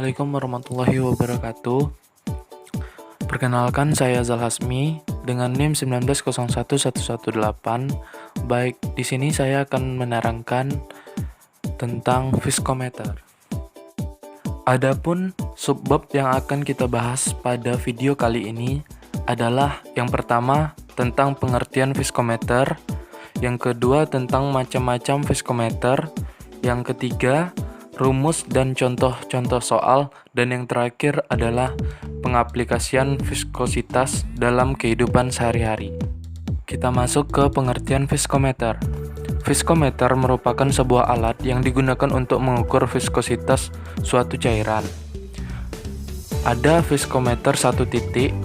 Assalamualaikum warahmatullahi wabarakatuh. Perkenalkan, saya Zal Hasmi dengan NIM 1901118. Baik, di sini saya akan menerangkan tentang viskometer. Adapun subbab yang akan kita bahas pada video kali ini adalah yang pertama tentang pengertian viskometer, yang kedua tentang macam-macam viskometer, yang ketiga rumus dan contoh-contoh soal, dan yang terakhir adalah pengaplikasian viskositas dalam kehidupan sehari-hari. Kita masuk ke pengertian viskometer. Viskometer merupakan sebuah alat yang digunakan untuk mengukur viskositas suatu cairan. Ada viskometer satu titik.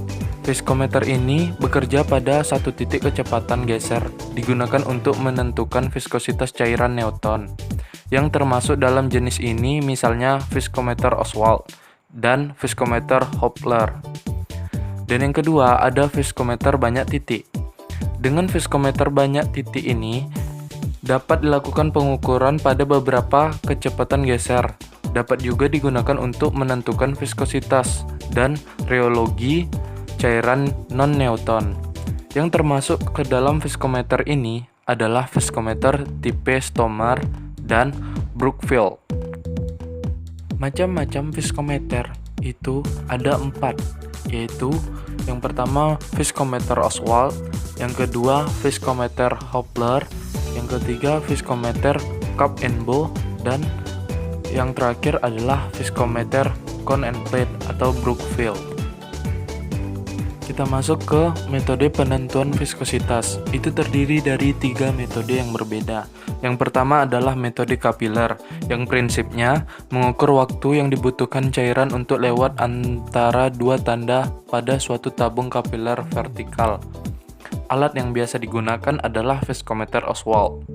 Viskometer ini bekerja pada satu titik kecepatan geser, digunakan untuk menentukan viskositas cairan Newton. Yang termasuk dalam jenis ini misalnya viskometer Oswald dan viskometer Hopler. Dan yang kedua ada viskometer banyak titik. Dengan viskometer banyak titik ini dapat dilakukan pengukuran pada beberapa kecepatan geser. Dapat juga digunakan untuk menentukan viskositas dan rheologi cairan non-Newton. Yang termasuk ke dalam viskometer ini adalah viskometer tipe Stomer dan Brookfield. Macam-macam viskometer itu ada 4, yaitu yang pertama viskometer Oswald, yang kedua viskometer Hopler, yang ketiga viskometer Cup and Bow, dan yang terakhir adalah viskometer Cone and Plate atau Brookfield. Kita masuk ke metode penentuan viskositas. Itu terdiri dari 3 metode yang berbeda. Yang pertama adalah metode kapiler, yang prinsipnya mengukur waktu yang dibutuhkan cairan untuk lewat antara 2 tanda pada suatu tabung kapiler vertikal. Alat yang biasa digunakan adalah viskometer Oswald.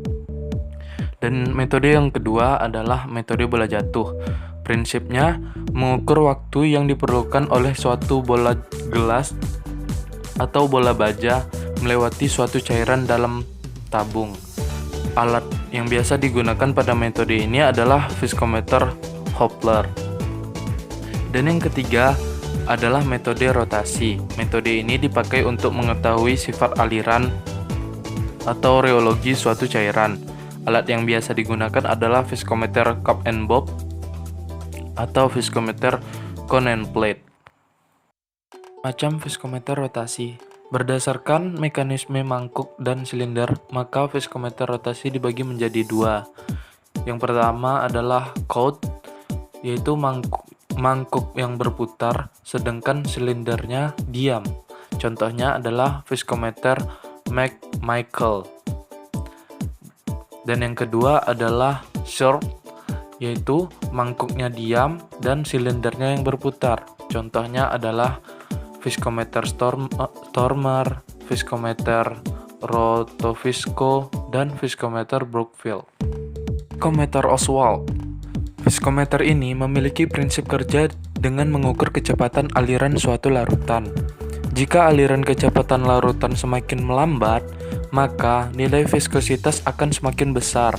Dan metode yang kedua adalah metode bola jatuh. Prinsipnya mengukur waktu yang diperlukan oleh suatu bola gelas atau bola baja melewati suatu cairan dalam tabung. Alat yang biasa digunakan pada metode ini adalah viskometer Hopler. Dan yang ketiga adalah metode rotasi. Metode ini dipakai untuk mengetahui sifat aliran atau rheologi suatu cairan. Alat yang biasa digunakan adalah viskometer Cup and Bob atau viskometer Cone and Plate. Macam viskometer rotasi. Berdasarkan mekanisme mangkuk dan silinder, maka viskometer rotasi dibagi menjadi 2. Yang pertama adalah coud, yaitu mangkuk yang berputar, sedangkan silindernya diam. Contohnya adalah viskometer McMichael. Dan yang kedua adalah short, yaitu mangkuknya diam dan silindernya yang berputar. Contohnya adalah viskometer Stormer, viskometer Rotovisco, dan viskometer Brookfield. Viskometer Oswald. Viskometer ini memiliki prinsip kerja dengan mengukur kecepatan aliran suatu larutan. Jika aliran kecepatan larutan semakin melambat, maka nilai viskositas akan semakin besar.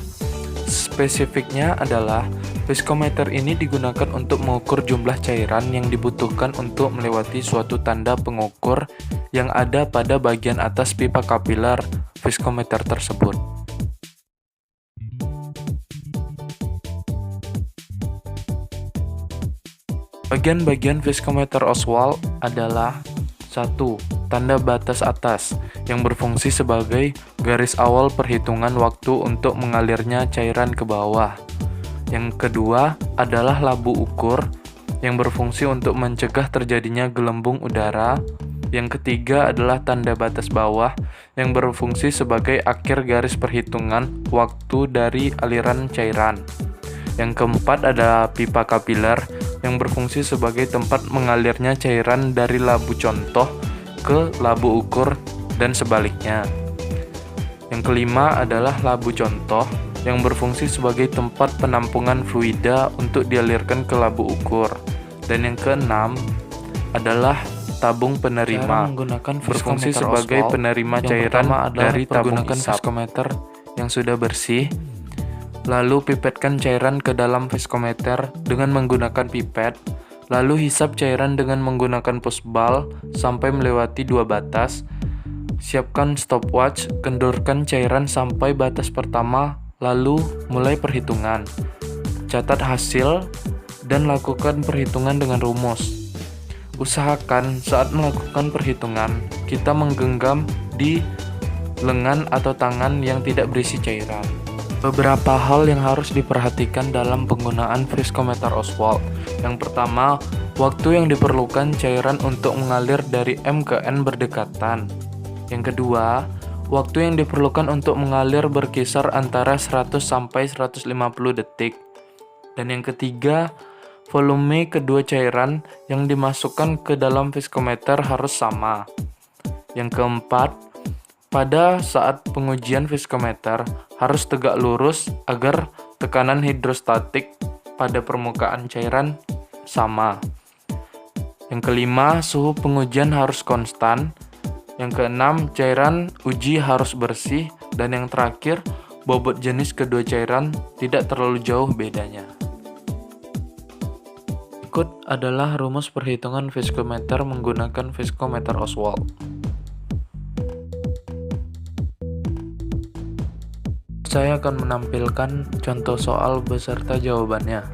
Spesifiknya adalah viskometer ini digunakan untuk mengukur jumlah cairan yang dibutuhkan untuk melewati suatu tanda pengukur yang ada pada bagian atas pipa kapiler viskometer tersebut. Bagian-bagian viskometer Oswald adalah 1. Tanda batas atas, yang berfungsi sebagai garis awal perhitungan waktu untuk mengalirnya cairan ke bawah. Yang kedua adalah labu ukur, yang berfungsi untuk mencegah terjadinya gelembung udara. Yang ketiga adalah tanda batas bawah, yang berfungsi sebagai akhir garis perhitungan waktu dari aliran cairan. Yang keempat adalah pipa kapiler, yang berfungsi sebagai tempat mengalirnya cairan dari labu contoh ke labu ukur dan sebaliknya. Yang kelima adalah labu contoh, yang berfungsi sebagai tempat penampungan fluida untuk dialirkan ke labu ukur. Dan yang keenam adalah tabung penerima, berfungsi sebagai penerima cairan dari tabung isap. Viskometer yang sudah bersih, lalu pipetkan cairan ke dalam viskometer dengan menggunakan pipet, lalu hisap cairan dengan menggunakan pushball sampai melewati 2 batas. Siapkan stopwatch, kendorkan cairan sampai batas pertama, lalu mulai perhitungan. Catat hasil dan lakukan perhitungan dengan rumus. Usahakan saat melakukan perhitungan, kita menggenggam di lengan atau tangan yang tidak berisi cairan. Beberapa hal yang harus diperhatikan dalam penggunaan viskometer Oswald. Yang pertama, waktu yang diperlukan cairan untuk mengalir dari M ke N berdekatan. Yang kedua, waktu yang diperlukan untuk mengalir berkisar antara 100 sampai 150 detik. Dan yang ketiga, volume kedua cairan yang dimasukkan ke dalam viskometer harus sama. Yang keempat, pada saat pengujian viskometer harus tegak lurus agar tekanan hidrostatik pada permukaan cairan sama. Yang kelima, suhu pengujian harus konstan. Yang keenam, cairan uji harus bersih. Dan yang terakhir, bobot jenis kedua cairan tidak terlalu jauh bedanya. Berikut adalah rumus perhitungan viskometer menggunakan viskometer Oswald. Saya akan menampilkan contoh soal beserta jawabannya.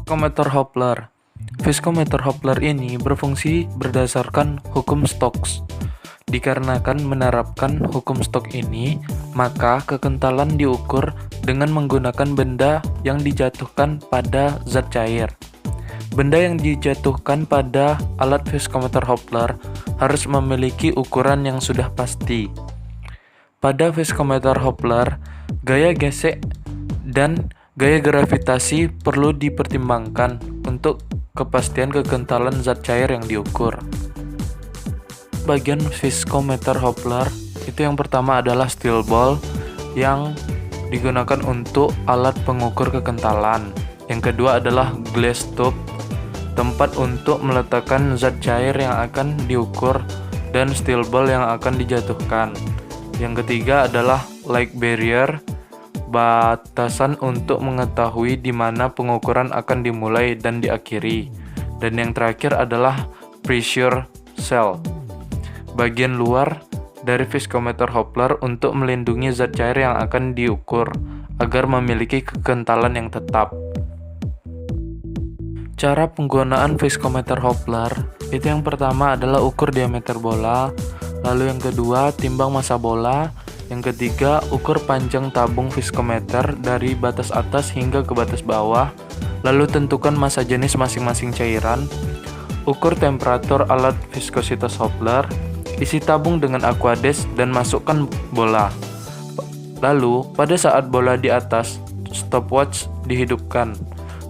Viskometer Hopler. Viskometer Hopler ini berfungsi berdasarkan hukum Stokes. Dikarenakan menerapkan hukum Stokes ini, maka kekentalan diukur dengan menggunakan benda yang dijatuhkan pada zat cair. Benda yang dijatuhkan pada alat viskometer Hopler harus memiliki ukuran yang sudah pasti. Pada viskometer Hopler, gaya gesek dan gaya gravitasi perlu dipertimbangkan untuk kepastian kekentalan zat cair yang diukur. Bagian viskometer Hopler itu yang pertama adalah steel ball yang digunakan untuk alat pengukur kekentalan. Yang kedua adalah glass tube, tempat untuk meletakkan zat cair yang akan diukur, dan steel ball yang akan dijatuhkan. Yang ketiga adalah light barrier, batasan untuk mengetahui di mana pengukuran akan dimulai dan diakhiri. Dan yang terakhir adalah pressure cell, bagian luar dari viskometer Hopler untuk melindungi zat cair yang akan diukur agar memiliki kekentalan yang tetap. Cara penggunaan viskometer Hopler itu yang pertama adalah ukur diameter bola, lalu yang kedua timbang massa bola, yang ketiga ukur panjang tabung viskometer dari batas atas hingga ke batas bawah, lalu tentukan massa jenis masing-masing cairan, ukur temperatur alat viskositas Hopler, isi tabung dengan aquades dan masukkan bola. Lalu pada saat bola di atas, stopwatch dihidupkan.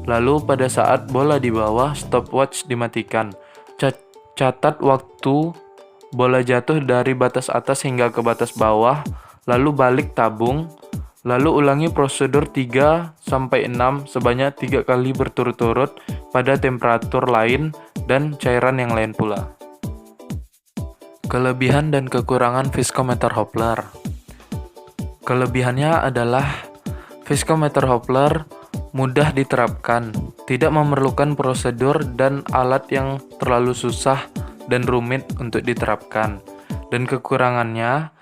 Lalu pada saat bola di bawah, stopwatch dimatikan. Catat waktu bola jatuh dari batas atas hingga ke batas bawah, lalu balik tabung, lalu ulangi prosedur 3-6 sebanyak 3 kali berturut-turut pada temperatur lain dan cairan yang lain pula. Kelebihan dan kekurangan viskometer Hopler. Kelebihannya adalah viskometer Hopler mudah diterapkan, tidak memerlukan prosedur dan alat yang terlalu susah dan rumit untuk diterapkan. Dan kekurangannya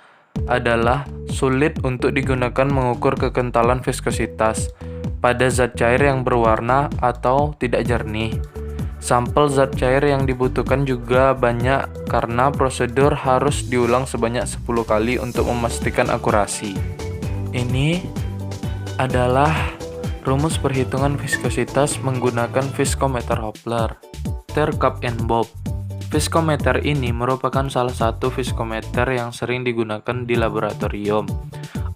adalah sulit untuk digunakan mengukur kekentalan viskositas pada zat cair yang berwarna atau tidak jernih. Sampel zat cair yang dibutuhkan juga banyak karena prosedur harus diulang sebanyak 10 kali untuk memastikan akurasi. Ini adalah rumus perhitungan viskositas menggunakan viskometer Hopler. Cup and Bob. Viskometer ini merupakan salah satu viskometer yang sering digunakan di laboratorium.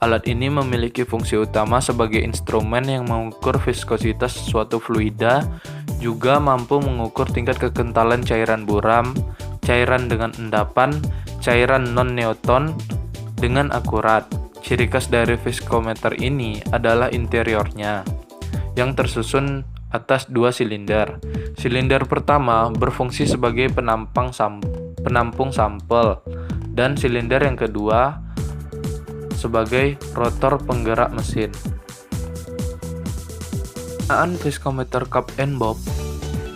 Alat ini memiliki fungsi utama sebagai instrumen yang mengukur viskositas suatu fluida, juga mampu mengukur tingkat kekentalan cairan buram, cairan dengan endapan, cairan non-neutron, dengan akurat. Ciri khas dari viskometer ini adalah interiornya, yang tersusun atas dua silinder. Silinder pertama berfungsi sebagai penampung sampel, dan silinder yang kedua sebagai rotor penggerak mesin. Penggunaan viskometer cup and bob.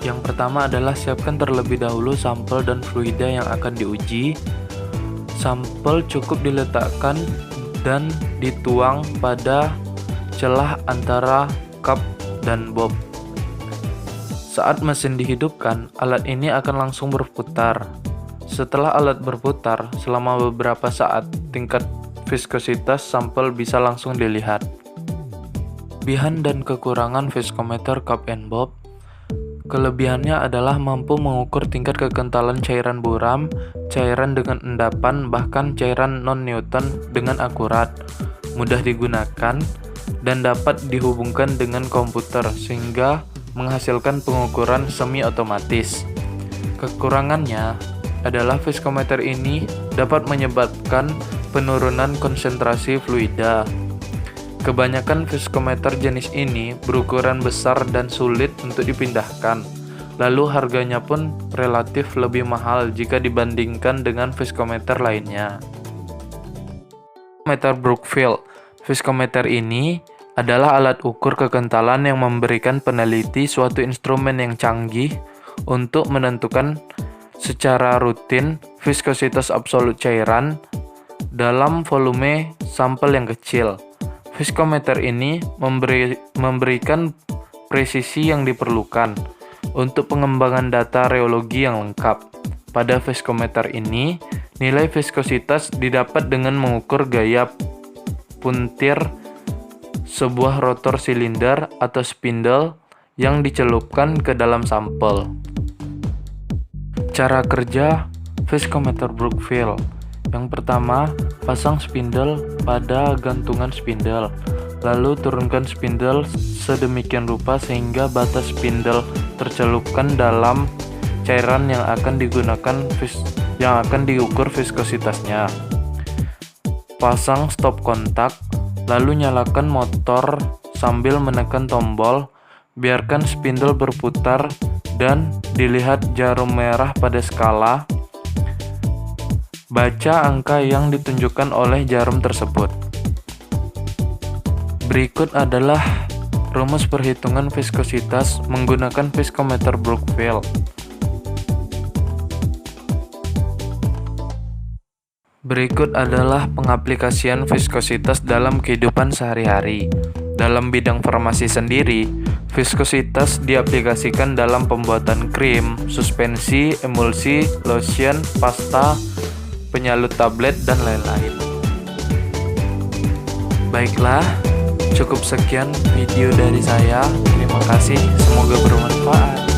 Yang pertama adalah siapkan terlebih dahulu sampel dan fluida yang akan diuji. Sampel cukup diletakkan dan dituang pada celah antara cup dan bob. Saat mesin dihidupkan, alat ini akan langsung berputar. Setelah alat berputar selama beberapa saat, tingkat viskositas sampel bisa langsung dilihat. Kelebihan dan kekurangan viskometer cup and bob. Kelebihannya adalah mampu mengukur tingkat kekentalan cairan buram, cairan dengan endapan, bahkan cairan non-Newton dengan akurat, mudah digunakan, dan dapat dihubungkan dengan komputer sehingga menghasilkan pengukuran semi-otomatis. Kekurangannya adalah viskometer ini dapat menyebabkan penurunan konsentrasi fluida. Kebanyakan viskometer jenis ini berukuran besar dan sulit untuk dipindahkan, lalu harganya pun relatif lebih mahal jika dibandingkan dengan viskometer lainnya. Viskometer Brookfield. Viskometer ini adalah alat ukur kekentalan yang memberikan peneliti suatu instrumen yang canggih untuk menentukan secara rutin viskositas absolut cairan dalam volume sampel yang kecil. Viskometer ini memberikan presisi yang diperlukan untuk pengembangan data reologi yang lengkap. Pada viskometer ini, nilai viskositas didapat dengan mengukur gaya puntir sebuah rotor silinder atau spindle yang dicelupkan ke dalam sampel. Cara kerja viskometer Brookfield. Yang pertama, pasang spindle pada gantungan spindle, lalu turunkan spindle sedemikian rupa sehingga batas spindle tercelupkan dalam cairan yang akan diukur viskositasnya. Pasang stop kontak, lalu nyalakan motor sambil menekan tombol, biarkan spindle berputar dan dilihat jarum merah pada skala. Baca angka yang ditunjukkan oleh jarum tersebut. Berikut adalah rumus perhitungan viskositas menggunakan viskometer Brookfield. Berikut adalah pengaplikasian viskositas dalam kehidupan sehari-hari. Dalam bidang farmasi sendiri, viskositas diaplikasikan dalam pembuatan krim, suspensi, emulsi, lotion, pasta, penyalut tablet, dan lain-lain. Baiklah, cukup sekian video dari saya. Terima kasih, semoga bermanfaat.